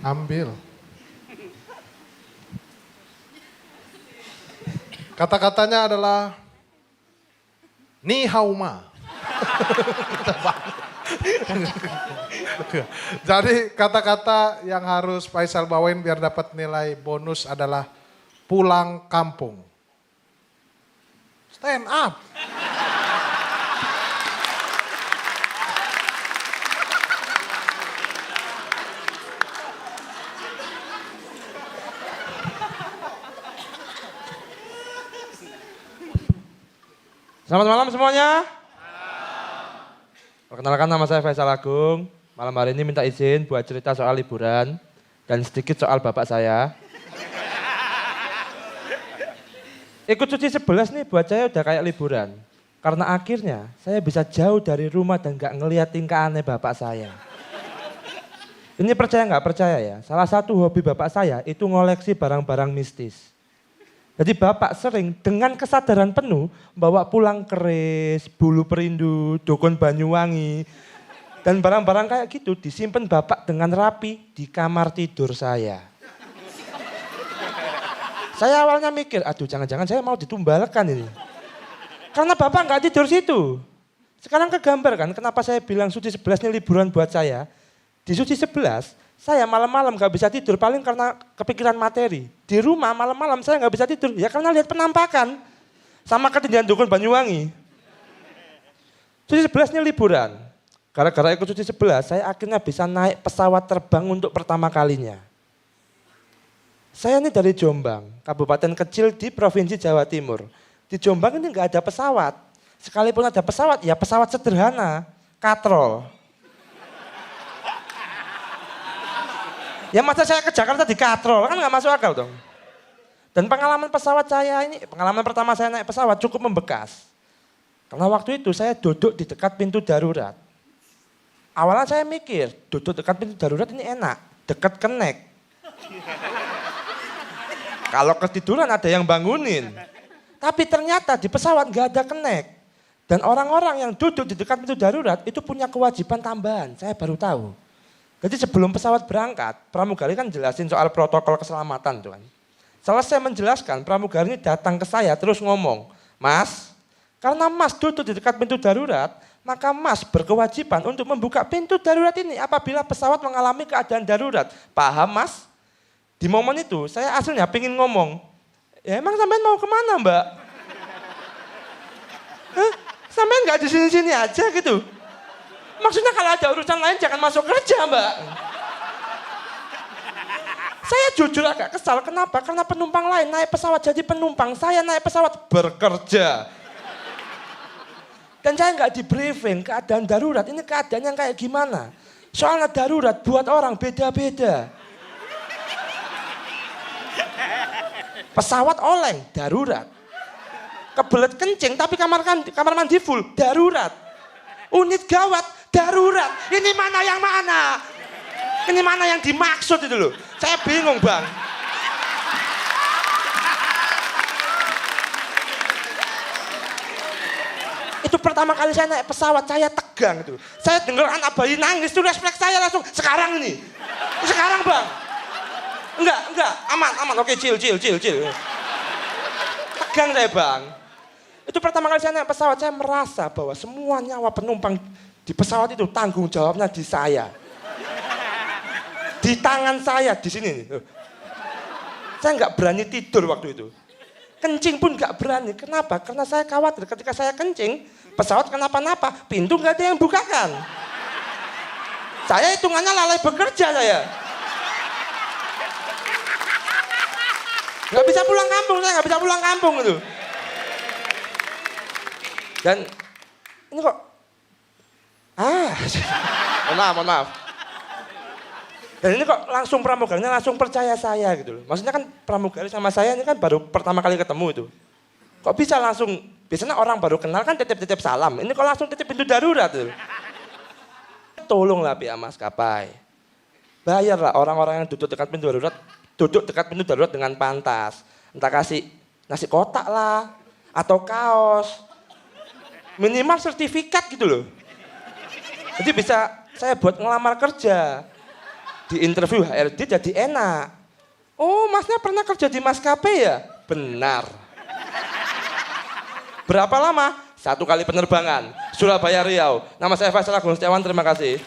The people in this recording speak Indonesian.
Ambil. Kata-katanya adalah ni hao ma. Jadi kata-kata yang harus Faisal bawain biar dapat nilai bonus adalah pulang kampung. Stand up. Selamat malam semuanya. Perkenalkan nama saya Faisal Agung. Malam hari ini minta izin buat cerita soal liburan dan sedikit soal bapak saya. Ikut cuci 11 nih buat saya udah kayak liburan. Karena akhirnya saya bisa jauh dari rumah dan gak ngeliat tingkah aneh bapak saya. Ini percaya nggak percaya ya, salah satu hobi bapak saya itu ngoleksi barang-barang mistis. Jadi bapak sering dengan kesadaran penuh bawa pulang keris, bulu perindu, dukun Banyuwangi. Dan barang-barang kayak gitu disimpan bapak dengan rapi di kamar tidur saya. Saya awalnya mikir, aduh jangan-jangan saya mau ditumbalkan ini. Karena bapak nggak tidur situ. Sekarang kegambar kan kenapa saya bilang Suci 11 ini liburan buat saya. Di Suci 11, saya malam-malam gak bisa tidur paling karena kepikiran materi. Di rumah malam-malam saya gak bisa tidur ya karena lihat penampakan. Sama ketindihan dukun Banyuwangi. Suci 11 ini liburan. Gara-gara ikut Suci 11 saya akhirnya bisa naik pesawat terbang untuk pertama kalinya. Saya ini dari Jombang, kabupaten kecil di Provinsi Jawa Timur. Di Jombang ini gak ada pesawat. Sekalipun ada pesawat ya pesawat sederhana, katrol. Ya masa saya ke Jakarta di katrol, kan gak masuk akal dong. Dan pengalaman pesawat saya ini, pengalaman pertama saya naik pesawat cukup membekas. Karena waktu itu saya duduk di dekat pintu darurat. Awalnya saya mikir, duduk dekat pintu darurat ini enak, dekat kenek. Kalau ketiduran ada yang bangunin. Tapi ternyata di pesawat gak ada kenek. Dan orang-orang yang duduk di dekat pintu darurat itu punya kewajiban tambahan, saya baru tahu. Jadi sebelum pesawat berangkat, pramugari kan jelasin soal protokol keselamatan tuh kan. Selesai menjelaskan, pramugari ini datang ke saya terus ngomong, Mas, karena Mas duduk di dekat pintu darurat, maka Mas berkewajiban untuk membuka pintu darurat ini apabila pesawat mengalami keadaan darurat. Paham Mas? Di momen itu saya aslinya pengen ngomong, ya emang sampean mau kemana Mbak? Hah? Sampean gak di sini-sini aja gitu? Maksudnya kalau ada urusan lain jangan masuk kerja Mbak. Saya jujur agak kesal, kenapa? Karena penumpang lain naik pesawat jadi penumpang, saya naik pesawat bekerja. Dan saya nggak di briefing keadaan darurat, ini keadaan yang kayak gimana? Soalnya darurat buat orang beda-beda. Pesawat oleng, darurat. Kebelet kencing tapi kamar mandi full, darurat. Unit gawat, darurat. Ini mana yang mana? Ini mana yang dimaksud itu loh. Saya bingung Bang. Itu pertama kali saya naik pesawat, saya tegang itu. Saya dengar anak bayi nangis, itu refleks saya langsung. Sekarang ini. Sekarang Bang. Enggak, aman. Oke, chill. Tegang saya Bang. Itu pertama kali saya naik pesawat, saya merasa bahwa semua nyawa penumpang di pesawat itu tanggung jawabnya di saya. Di tangan saya, di sini. Saya nggak berani tidur waktu itu. Kencing pun nggak berani. Kenapa? Karena saya khawatir ketika saya kencing, pesawat kenapa-napa, pintu nggak ada yang bukakan. Saya hitungannya lalai bekerja saya. Nggak bisa pulang kampung, saya nggak bisa pulang kampung itu. Dan ini kok, mohon maaf. Dan ini kok langsung pramugarinya langsung percaya saya gitu loh. Maksudnya kan pramugari sama saya ini kan baru pertama kali ketemu itu. Kok bisa langsung, biasanya orang baru kenal kan titip-titip salam. Ini kok langsung titip pintu darurat gitu. Tolonglah pihak maskapai. Bayarlah orang-orang yang duduk dekat pintu darurat dengan pantas. Entah kasih nasi kotak lah, atau kaos. Minimal sertifikat gitu loh. Jadi bisa saya buat ngelamar kerja. Di interview HRD jadi enak. Oh, masnya pernah kerja di maskapai ya? Benar. Berapa lama? 1 kali penerbangan. Surabaya Riau. Nama saya Faisal Agung Setiawan, terima kasih.